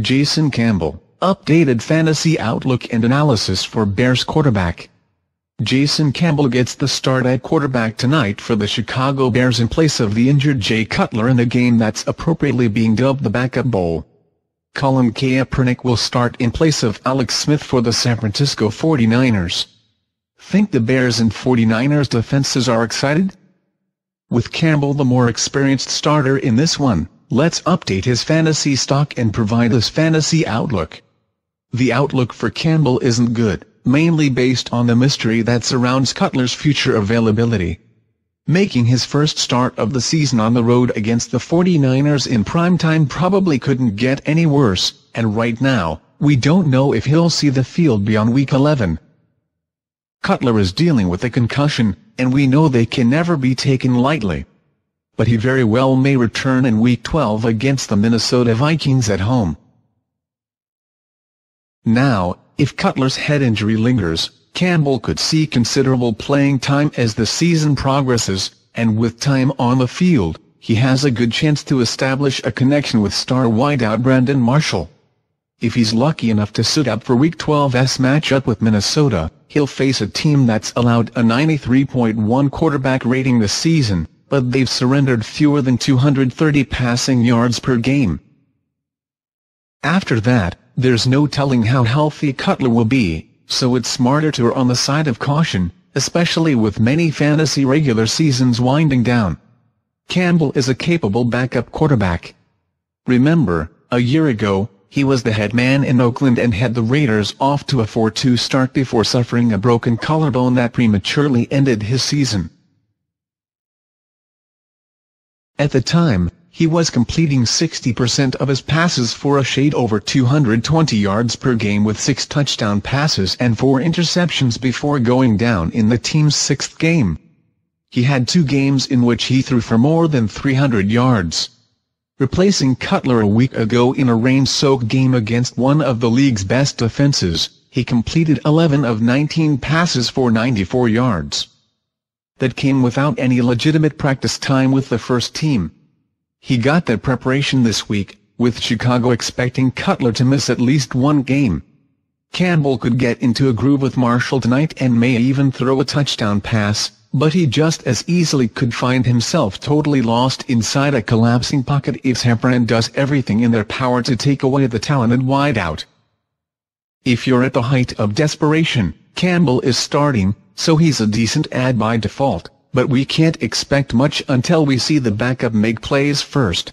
Jason Campbell, updated fantasy outlook and analysis for Bears quarterback. Jason Campbell gets the start at quarterback tonight for the Chicago Bears in place of the injured Jay Cutler in a game that's appropriately being dubbed the Backup Bowl. Colin Kaepernick will start in place of Alex Smith for the San Francisco 49ers. Think the Bears and 49ers defenses are excited? With Campbell the more experienced starter in this one, let's update his fantasy stock and provide his fantasy outlook. The outlook for Campbell isn't good, mainly based on the mystery that surrounds Cutler's future availability. Making his first start of the season on the road against the 49ers in primetime probably couldn't get any worse, and right now, we don't know if he'll see the field beyond Week 11. Cutler is dealing with a concussion, and we know they can never be taken lightly. But he very well may return in Week 12 against the Minnesota Vikings at home. Now, if Cutler's head injury lingers, Campbell could see considerable playing time as the season progresses, and with time on the field, he has a good chance to establish a connection with star wideout Brandon Marshall. If he's lucky enough to suit up for Week 12's matchup with Minnesota, he'll face a team that's allowed a 93.1 quarterback rating this season, but they've surrendered fewer than 230 passing yards per game. After that, there's no telling how healthy Cutler will be, so it's smarter to err on the side of caution, especially with many fantasy regular seasons winding down. Campbell is a capable backup quarterback. Remember, a year ago, he was the head man in Oakland and had the Raiders off to a 4-2 start before suffering a broken collarbone that prematurely ended his season. At the time, he was completing 60% of his passes for a shade over 220 yards per game with 6 touchdown passes and 4 interceptions before going down in the team's 6th game. He had 2 games in which he threw for more than 300 yards. Replacing Cutler a week ago in a rain-soaked game against one of the league's best defenses, he completed 11 of 19 passes for 94 yards. That came without any legitimate practice time with the first team. He got that preparation this week, with Chicago expecting Cutler to miss at least one game. Campbell could get into a groove with Marshall tonight and may even throw a touchdown pass, but he just as easily could find himself totally lost inside a collapsing pocket if San Fran does everything in their power to take away the talented wideout. If you're at the height of desperation, Campbell is starting, so he's a decent add by default. But we can't expect much until we see the backup make plays first.